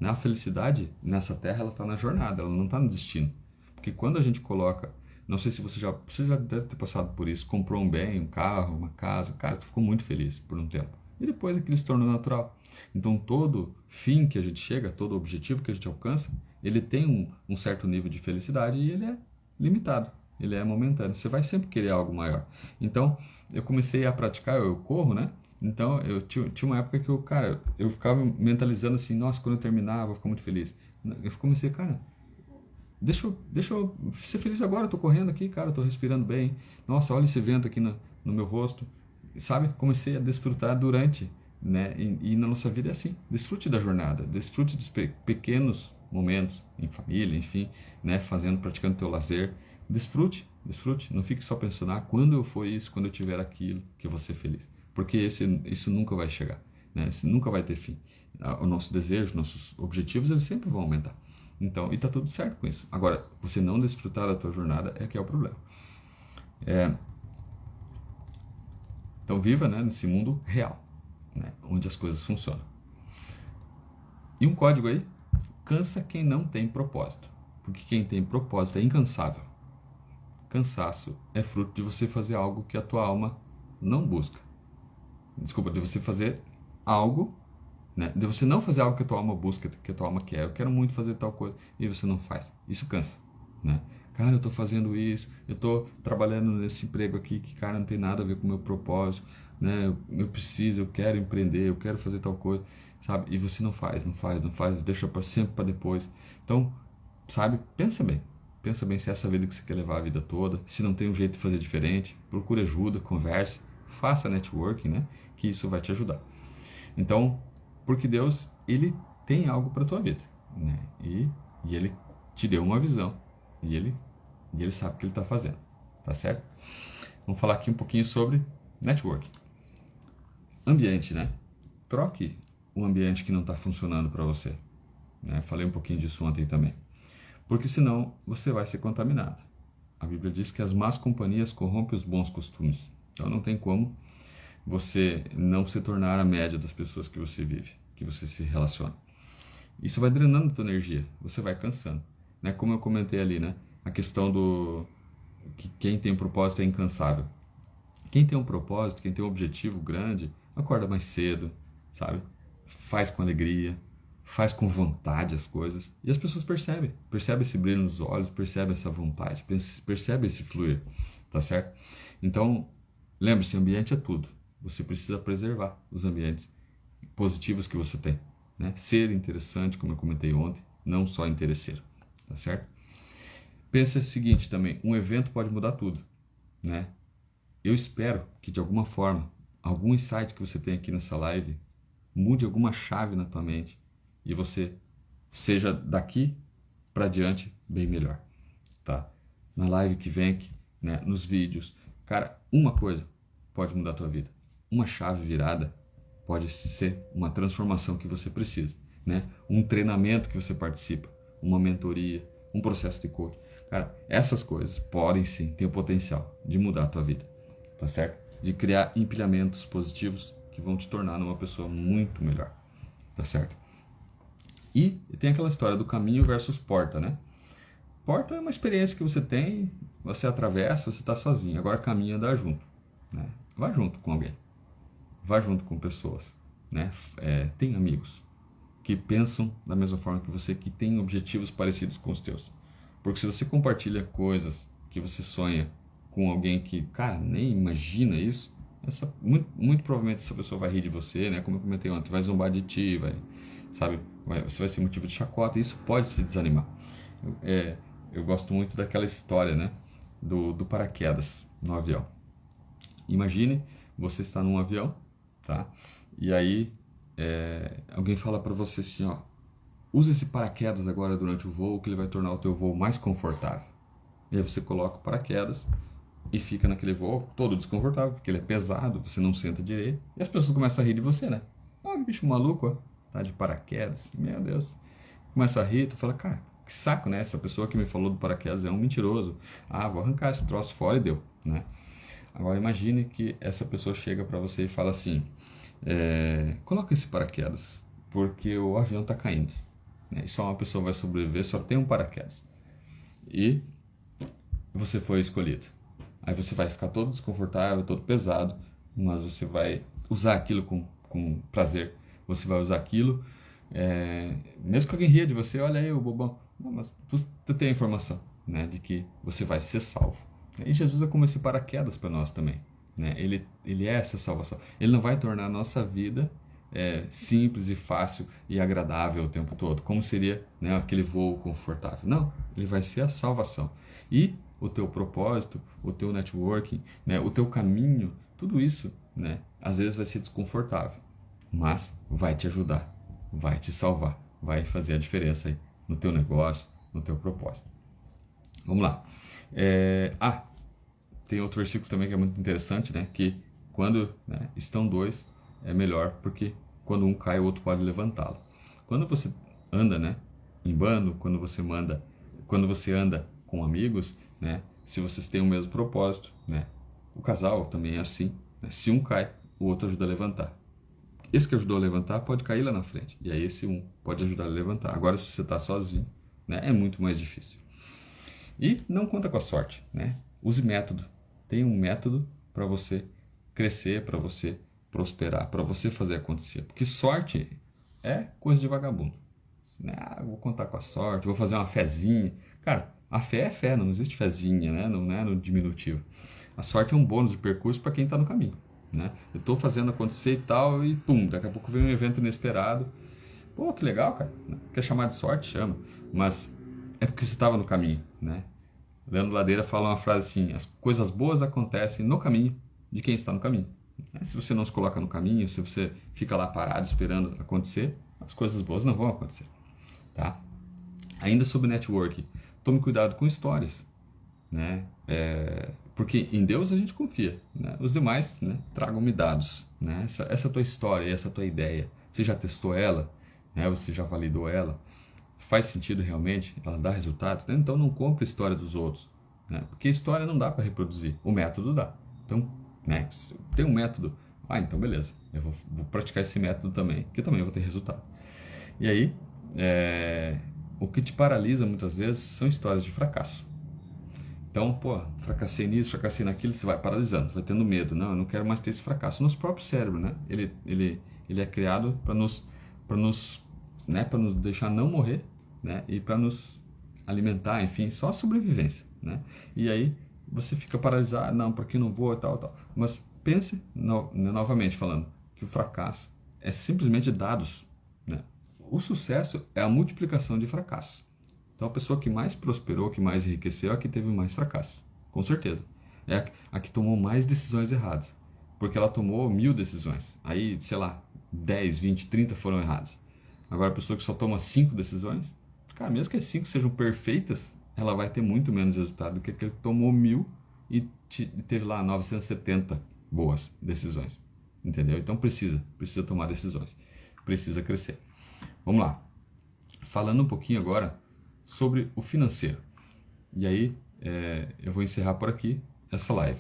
A felicidade nessa terra, ela está na jornada, ela não está no destino. Porque quando a gente coloca, não sei se você já deve ter passado por isso, comprou um bem, um carro, uma casa, cara, tu ficou muito feliz por um tempo. E depois aquilo se tornou natural. Então todo fim que a gente chega, todo objetivo que a gente alcança, ele tem um certo nível de felicidade e ele é limitado, ele é momentâneo. Você vai sempre querer algo maior. Então eu comecei a praticar, eu corro, né? Então, tinha uma época que eu ficava mentalizando assim, nossa, quando eu terminar, eu vou ficar muito feliz. Eu comecei, cara, deixa eu ser feliz agora, eu tô correndo aqui, cara, eu tô respirando bem. Nossa, olha esse vento aqui no meu rosto. Sabe? Comecei a desfrutar durante, né? E na nossa vida é assim, desfrute da jornada, desfrute dos pequenos momentos em família, enfim, né? Praticando teu lazer. Desfrute. Não fique só pensando, quando eu for isso, quando eu tiver aquilo, que eu vou ser feliz. Porque isso nunca vai chegar, né? Isso nunca vai ter fim. O nosso desejo, nossos objetivos, eles sempre vão aumentar. Então, e tá tudo certo com isso. Agora, você não desfrutar da tua jornada é que é o problema. Então, viva, né, nesse mundo real, né, onde as coisas funcionam. E um código aí: cansa quem não tem propósito, porque quem tem propósito é incansável. Cansaço é fruto de você fazer algo que a tua alma não busca. Desculpa, de você fazer algo, né, de você não fazer algo que a tua alma busca, que a tua alma quer. Eu quero muito fazer tal coisa e você não faz. Isso cansa, né? Cara, eu tô fazendo isso, eu tô trabalhando nesse emprego aqui que, cara, não tem nada a ver com o meu propósito, né? Eu preciso, eu quero empreender, eu quero fazer tal coisa, sabe? E você não faz, deixa sempre para depois. Então, sabe? Pensa bem se é essa vida que você quer levar a vida toda, se não tem um jeito de fazer diferente, procure ajuda, converse, faça networking, né? Que isso vai te ajudar. Então, porque Deus, ele tem algo para tua vida, né? E ele te deu uma visão, e ele sabe o que ele está fazendo, tá certo? Vamos falar aqui um pouquinho sobre networking. Ambiente, né? Troque o ambiente que não está funcionando para você, né? Falei um pouquinho disso ontem também. Porque senão você vai ser contaminado. A Bíblia diz que as más companhias corrompem os bons costumes. Então não tem como você não se tornar a média das pessoas que você vive, que você se relaciona. Isso vai drenando a tua energia, você vai cansando, né? Como eu comentei ali, né? A questão do que quem tem um propósito é incansável. Quem tem um propósito, quem tem um objetivo grande, acorda mais cedo, sabe? Faz com alegria, faz com vontade as coisas, e as pessoas percebem esse brilho nos olhos, percebem essa vontade, percebem esse fluir, tá certo? Então, lembre-se, ambiente é tudo. Você precisa preservar os ambientes positivos que você tem, né? Ser interessante, como eu comentei ontem, não só interesseiro, tá certo? Pensa o seguinte também, um evento pode mudar tudo, né? Eu espero que de alguma forma, algum insight que você tem aqui nessa live mude alguma chave na tua mente e você seja daqui para diante bem melhor, tá? Na live que vem aqui, né, nos vídeos, cara, uma coisa pode mudar a tua vida. Uma chave virada pode ser uma transformação que você precisa, né? Um treinamento que você participa, uma mentoria, um processo de coaching. Cara, essas coisas podem sim ter o potencial de mudar a tua vida, tá certo? De criar empilhamentos positivos que vão te tornar uma pessoa muito melhor, tá certo? E tem aquela história do caminho versus porta, né? Porta é uma experiência que você tem, você atravessa, você está sozinho. Agora caminho é andar junto, né? Vá junto com alguém, vá junto com pessoas, né? Tem amigos que pensam da mesma forma que você, que têm objetivos parecidos com os teus. Porque se você compartilha coisas que você sonha com alguém que, cara, nem imagina isso, muito provavelmente essa pessoa vai rir de você, né? Como eu comentei ontem, vai zombar de ti, você vai ser motivo de chacota, e isso pode te desanimar. Eu gosto muito daquela história, né? Do paraquedas no avião. Imagine, você está num avião, tá? E aí alguém fala para você assim, ó, usa esse paraquedas agora durante o voo, que ele vai tornar o teu voo mais confortável. E aí você coloca o paraquedas e fica naquele voo todo desconfortável, porque ele é pesado, você não senta direito, e as pessoas começam a rir de você, né? Ah, que bicho maluco, ó, tá de paraquedas, meu Deus. Começa a rir, tu fala, cara, que saco, né? Essa pessoa que me falou do paraquedas é um mentiroso. Ah, vou arrancar esse troço fora e deu, né? Agora imagine que essa pessoa chega para você e fala assim, coloca esse paraquedas, porque o avião tá caindo, né? E só uma pessoa vai sobreviver, só tem um paraquedas. E você foi escolhido. Aí você vai ficar todo desconfortável, todo pesado, mas você vai usar aquilo com prazer. Você vai usar aquilo, mesmo que alguém ria de você, olha aí o bobão. Não, mas tu tem a informação, né, de que você vai ser salvo. E Jesus é como esse paraquedas para nós também, né? Ele é essa salvação. Ele não vai tornar a nossa vida simples e fácil e agradável o tempo todo, como seria, né, aquele voo confortável. Não, ele vai ser a salvação. E o teu propósito, o teu networking, né, o teu caminho, tudo isso, né, às vezes vai ser desconfortável, mas vai te ajudar, vai te salvar, vai fazer a diferença aí no teu negócio, no teu propósito. Vamos lá. Tem outro versículo também que é muito interessante, né? Que quando, né, estão dois, é melhor, porque quando um cai, o outro pode levantá-lo. Quando você anda, né, em bando, quando você anda com amigos, né, se vocês têm o mesmo propósito, né, o casal também é assim, né? Se um cai, o outro ajuda a levantar. Esse que ajudou a levantar pode cair lá na frente, e aí esse um pode ajudar a levantar. Agora, se você está sozinho, né, é muito mais difícil. E não conta com a sorte, né? Use método. Tem um método para você crescer, para você prosperar, para você fazer acontecer. Porque sorte é coisa de vagabundo. Vou contar com a sorte, vou fazer uma fezinha. Cara, a fé é fé, não existe fezinha, né? Não é no diminutivo. A sorte é um bônus de percurso para quem está no caminho, né? Eu estou fazendo acontecer e tal, e pum, daqui a pouco vem um evento inesperado. Pô, que legal, cara. Quer chamar de sorte? Chama. Mas é porque você estava no caminho, né? Leandro Ladeira fala uma frase assim: as coisas boas acontecem no caminho de quem está no caminho. Se você não se coloca no caminho, se você fica lá parado esperando acontecer, as coisas boas não vão acontecer, tá? Ainda sobre networking, tome cuidado com histórias, né? Porque em Deus a gente confia, né? Os demais, né, tragam-me dados, né? Essa tua história, essa tua ideia, você já testou ela, né? Você já validou ela? Faz sentido realmente? Ela dá resultado? Então não compre a história dos outros, né? Porque história não dá para reproduzir, o método dá. Então, né, tem um método, então beleza, eu vou praticar esse método também, que também eu vou ter resultado. E aí, o que te paralisa muitas vezes são histórias de fracasso. Então, pô, fracassei nisso, fracassei naquilo, você vai paralisando, vai tendo medo. Não, eu não quero mais ter esse fracasso. Nosso próprio cérebro, né? Ele é criado para nos, né, para nos deixar não morrer, né? E para nos alimentar, enfim, só a sobrevivência, né? E aí você fica paralisado, não, porque não vou, tal, tal. Mas pense, novamente falando, que o fracasso é simplesmente dados, né? O sucesso é a multiplicação de fracassos. Então a pessoa que mais prosperou, que mais enriqueceu, é a que teve mais fracassos, com certeza. É a que tomou mais decisões erradas, porque ela tomou 1000 decisões. Aí, sei lá, 10, 20, 30 foram erradas. Agora a pessoa que só toma 5 decisões, cara, mesmo que as 5 sejam perfeitas, ela vai ter muito menos resultado do que aquele que tomou 1000 e teve lá 970 boas decisões. Entendeu? Então precisa tomar decisões, precisa crescer. Vamos lá. Falando um pouquinho agora sobre o financeiro. E aí, eu vou encerrar por aqui essa live.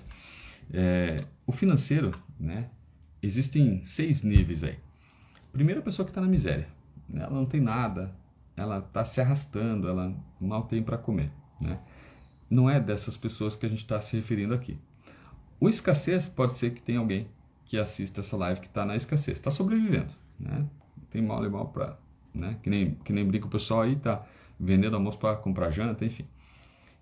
O financeiro, né? Existem 6 níveis aí. Primeiro, a pessoa que está na miséria, né? Ela não tem nada, ela está se arrastando, ela mal tem para comer, né? Não é dessas pessoas que a gente está se referindo aqui. O escassez pode ser que tenha alguém que assista essa live que está na escassez, está sobrevivendo, né? Tem mal e mal para, né? Que nem brinca o pessoal aí, tá vendendo almoço para comprar janta, enfim.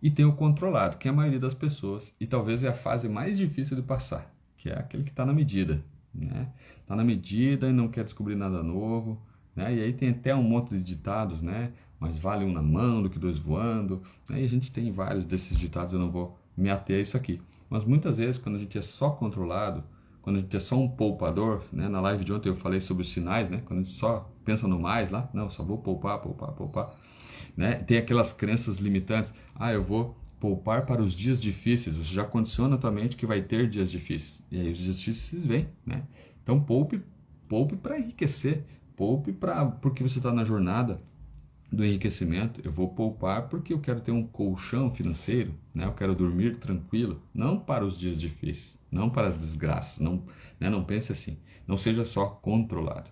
E tem o controlado, que é a maioria das pessoas, e talvez é a fase mais difícil de passar, que é aquele que está na medida, né? Está na medida e não quer descobrir nada novo, né? E aí tem até um monte de ditados, né? Mais vale um na mão do que 2 voando, né? E a gente tem vários desses ditados, eu não vou me ater a isso aqui. Mas muitas vezes, quando a gente é só controlado, quando a gente é só um poupador, né? Na live de ontem eu falei sobre os sinais, né? Quando a gente só pensa no mais lá, não, só vou poupar, né? Tem aquelas crenças limitantes, eu vou poupar para os dias difíceis, você já condiciona a tua mente que vai ter dias difíceis, e aí os dias difíceis vêm, né? Então poupe para enriquecer, porque você está na jornada do enriquecimento. Eu vou poupar porque eu quero ter um colchão financeiro, né? Eu quero dormir tranquilo, não para os dias difíceis, não para as desgraças, não, né? Não pense assim, não seja só controlado,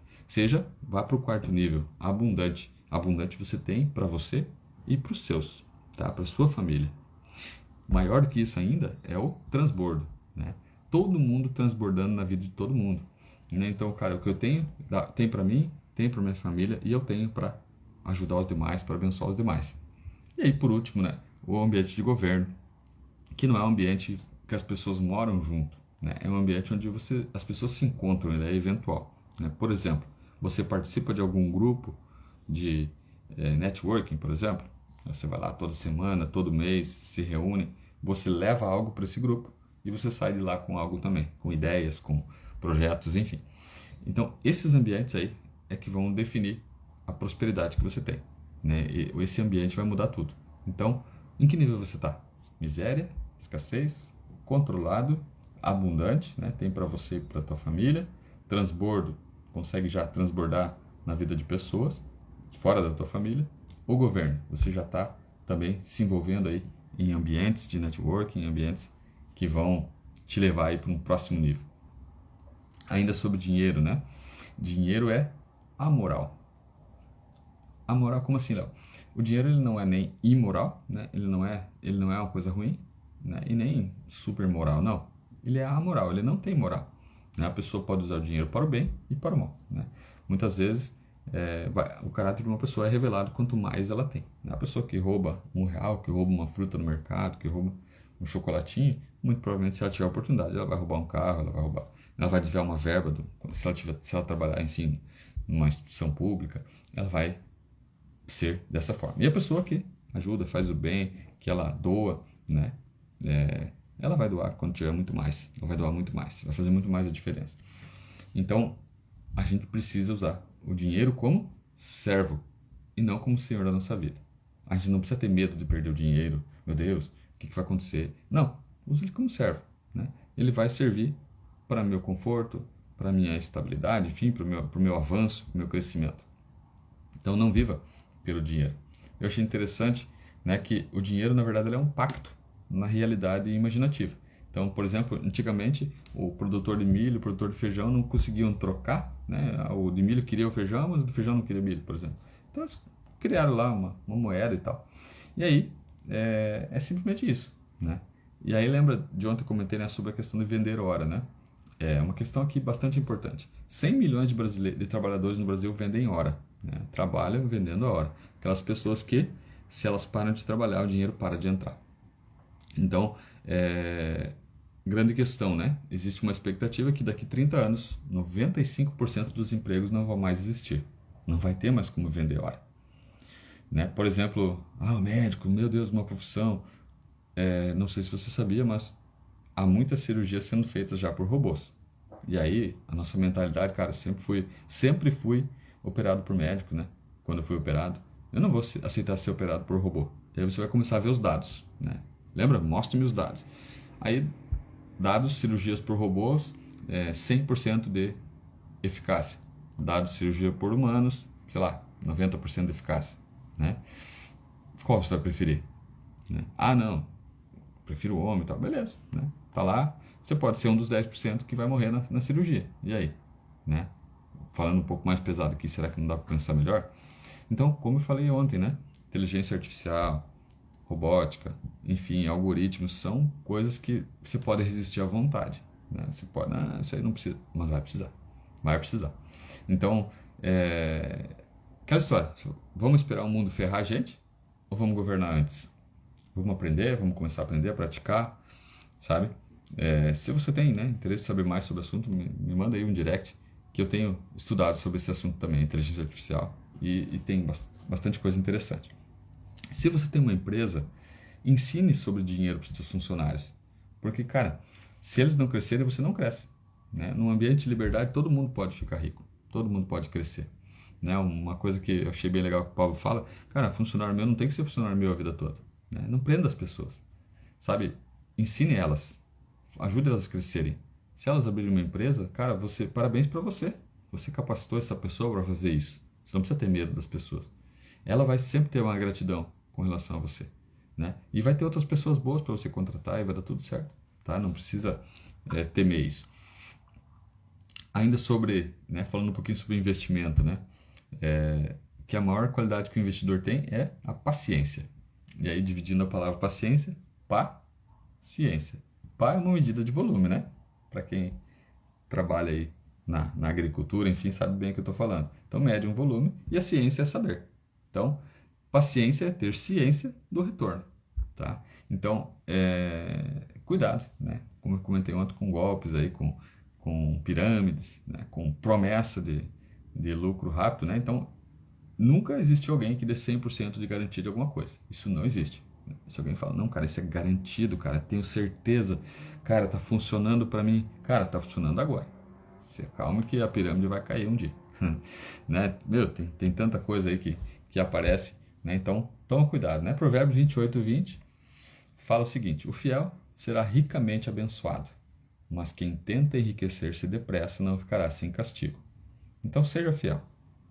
vá para o 4º nível, abundante. Abundante você tem para você e para os seus, tá? Para sua família. Maior do que isso ainda é o transbordo, né? Todo mundo transbordando na vida de todo mundo, né? Então, cara, o que eu tenho, tem para mim, tem para minha família, e eu tenho para ajudar os demais, para abençoar os demais. E aí, por último, né, o ambiente de governo, que não é um ambiente que as pessoas moram junto, né? É um ambiente onde as pessoas se encontram, ele é eventual, né? Por exemplo, você participa de algum grupo de networking, por exemplo, você vai lá toda semana, todo mês, se reúne, você leva algo para esse grupo e você sai de lá com algo também, com ideias, com projetos, enfim. Então, esses ambientes aí é que vão definir a prosperidade que você tem, né? E esse ambiente vai mudar tudo. Então, em que nível você está? Miséria, escassez, controlado, abundante, né? Tem para você e para tua família, transbordo, consegue já transbordar na vida de pessoas fora da tua família. O governo, você já está também se envolvendo aí em ambientes de networking, em ambientes que vão te levar aí para um próximo nível. Ainda sobre dinheiro, né? Dinheiro é amoral. Amoral, como assim, Léo? O dinheiro ele não é nem imoral, né? Ele não é uma coisa ruim, né? E nem super moral, não. Ele é amoral, ele não tem moral, né? A pessoa pode usar o dinheiro para o bem e para o mal, né? Muitas vezes o caráter de uma pessoa é revelado quanto mais ela tem, né? A pessoa que rouba R$ 1, que rouba uma fruta no mercado, que rouba um chocolatinho, muito provavelmente se ela tiver a oportunidade, ela vai roubar um carro, ela vai desviar uma verba, se ela trabalhar, enfim, numa instituição pública, ela vai ser dessa forma. E a pessoa que ajuda, faz o bem, que ela doa, né? Ela vai doar quando tiver muito mais, ela vai doar muito mais, vai fazer muito mais a diferença. Então, a gente precisa usar o dinheiro como servo e não como senhor da nossa vida. A gente não precisa ter medo de perder o dinheiro, meu Deus, o que vai acontecer? Não, use ele como servo, né? Ele vai servir para meu conforto, para minha estabilidade, enfim, para o meu avanço, para o meu crescimento. Então não viva pelo dinheiro. Eu achei interessante, né, que o dinheiro, na verdade, ele é um pacto na realidade imaginativa. Então, por exemplo, antigamente o produtor de milho, o produtor de feijão não conseguiam trocar, né? O de milho queria o feijão, mas o do feijão não queria milho, por exemplo. Então eles criaram lá uma moeda e tal. E aí é simplesmente isso, né? E aí lembra de ontem eu comentei, né, sobre a questão de vender hora, né? É uma questão aqui bastante importante. 100 milhões de trabalhadores no Brasil vendem hora, né? Trabalham vendendo a hora. Aquelas pessoas que, se elas param de trabalhar, o dinheiro para de entrar. Então, grande questão, né? Existe uma expectativa que daqui a 30 anos, 95% dos empregos não vão mais existir. Não vai ter mais como vender hora, né? Por exemplo, o médico, meu Deus, uma profissão. Não sei se você sabia, mas há muitas cirurgias sendo feitas já por robôs. E aí, a nossa mentalidade, cara, sempre fui operado por médico, né? Quando eu fui operado, eu não vou aceitar ser operado por robô. E aí você vai começar a ver os dados, né? Lembra? Mostre-me os dados. Aí, dados, cirurgias por robôs, 100% de eficácia. Dados, cirurgia por humanos, sei lá, 90% de eficácia, né? Qual você vai preferir? Né? Não, prefiro o homem e tal, beleza, né? Tá lá, você pode ser um dos 10% que vai morrer na cirurgia. E aí, né? Falando um pouco mais pesado aqui, será que não dá para pensar melhor? Então, como eu falei ontem, né? Inteligência artificial, robótica, enfim, algoritmos são coisas que você pode resistir à vontade, né? Você pode, isso aí não precisa, mas vai precisar. Então, aquela história, vamos esperar o mundo ferrar a gente ou vamos governar antes? Vamos aprender, vamos começar a aprender, a praticar, sabe? Se você tem, né, interesse em saber mais sobre o assunto, me manda aí um direct, que eu tenho estudado sobre esse assunto também, inteligência artificial, e tem bastante coisa interessante. Se você tem uma empresa, ensine sobre dinheiro para os seus funcionários, porque, cara, se eles não crescerem, você não cresce, né? Num ambiente de liberdade, todo mundo pode ficar rico, todo mundo pode crescer, né? Uma coisa que eu achei bem legal que o Paulo fala, cara, funcionário meu não tem que ser funcionário meu a vida toda, né? Não prenda as pessoas, sabe? Ensine elas, ajude elas a crescerem. Se elas abrirem uma empresa, cara, parabéns para você. Você capacitou essa pessoa para fazer isso. Você não precisa ter medo das pessoas. Ela vai sempre ter uma gratidão com relação a você, né? E vai ter outras pessoas boas para você contratar e vai dar tudo certo, tá? Não precisa temer isso. Ainda sobre, né, falando um pouquinho sobre investimento, né? Que a maior qualidade que o investidor tem é a paciência. E aí, dividindo a palavra paciência, ciência. Pá é uma medida de volume, né? Para quem trabalha aí na agricultura, enfim, sabe bem o que eu estou falando. Então, mede um volume e a ciência é saber. Então, paciência é ter ciência do retorno. tá? Então, cuidado, né? Como eu comentei ontem, com golpes aí, com pirâmides, né? Com promessa de lucro rápido, né? Então, nunca existiu alguém que dê 100% de garantia de alguma coisa. Isso não existe. Se alguém fala, não, cara, isso é garantido, cara, tenho certeza, cara, tá funcionando para mim. Cara, tá funcionando agora. Se acalme que a pirâmide vai cair um dia. Né? Meu, tem tanta coisa aí que aparece, né? Então, toma cuidado, né? Provérbios 28:20 fala o seguinte: o fiel será ricamente abençoado, mas quem tenta enriquecer-se depressa não ficará sem castigo. Então, seja fiel,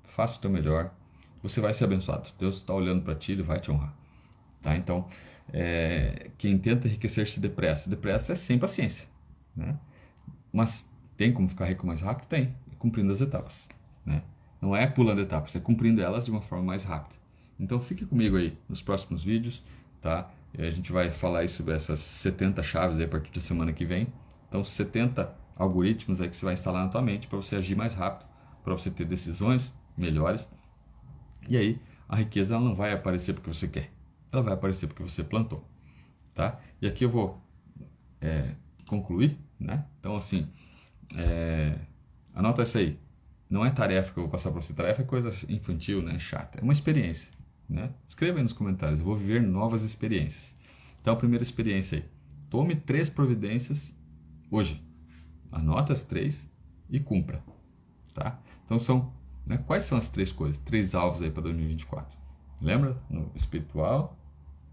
faça o teu melhor, você vai ser abençoado. Deus está olhando para ti, Ele vai te honrar. Tá? Então, quem tenta enriquecer-se depressa é sem paciência, né? Mas tem como ficar rico mais rápido? Tem, cumprindo as etapas, né? Não é pulando etapas, é cumprindo elas de uma forma mais rápida. Então fique comigo aí nos próximos vídeos, tá? E a gente vai falar aí sobre essas 70 chaves aí a partir da semana que vem. Então 70 algoritmos aí que você vai instalar na tua mente para você agir mais rápido, para você ter decisões melhores. E aí a riqueza ela não vai aparecer porque você quer, ela vai aparecer porque você plantou, tá? E aqui eu vou concluir, né? Então assim, anota isso aí. Não é tarefa que eu vou passar para você. Tarefa é coisa infantil, né? Chata. É uma experiência, né? Escreva aí nos comentários. Eu vou viver novas experiências. Então, a primeira experiência aí. Tome 3 providências hoje. Anota as 3 e cumpra, tá? Então, né? Quais são as 3 coisas? 3 alvos aí para 2024. Lembra? No espiritual,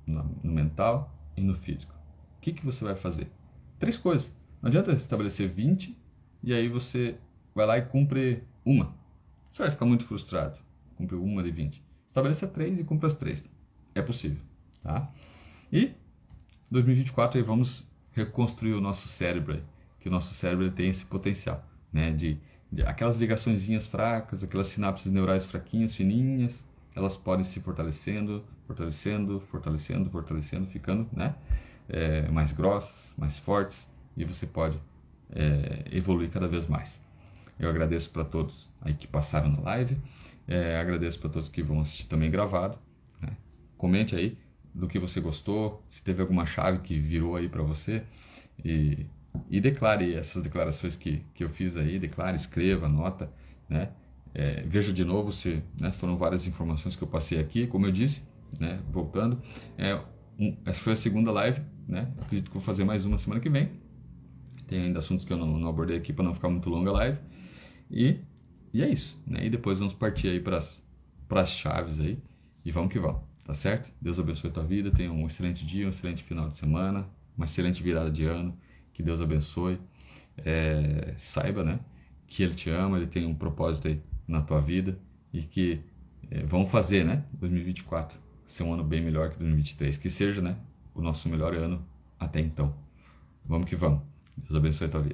no mental e no físico. O que você vai fazer? 3 coisas. Não adianta estabelecer 20 e aí você vai lá e cumpre uma. Você vai ficar muito frustrado. Cumpre uma de 20. Estabeleça 3 e cumpra as 3. É possível, tá? E 2024 aí vamos reconstruir o nosso cérebro aí, que o nosso cérebro tem esse potencial, né, de aquelas ligaçõezinhas fracas, aquelas sinapses neurais fraquinhas, fininhas, elas podem se fortalecendo, ficando, né, mais grossas, mais fortes, e você pode evoluir cada vez mais. Eu agradeço para todos aí que passaram na live, agradeço para todos que vão assistir também gravado, né? Comente aí do que você gostou, se teve alguma chave que virou aí para você, e declare essas declarações que eu fiz aí, declare, escreva, anota, né? Veja de novo se, né, foram várias informações que eu passei aqui, como eu disse, né, voltando, essa foi a segunda live, né? Acredito que vou fazer mais uma semana que vem. Tem ainda assuntos que eu não abordei aqui para não ficar muito longa a live. E é isso, né? E depois vamos partir aí para as chaves aí e vamos que vamos, tá certo? Deus abençoe a tua vida, tenha um excelente dia, um excelente final de semana, uma excelente virada de ano, que Deus abençoe. Saiba, né, que Ele te ama, Ele tem um propósito aí na tua vida e que vamos fazer, né, 2024 ser um ano bem melhor que 2023, que seja, né, o nosso melhor ano até então. Vamos que vamos. Deus abençoe a tua vida.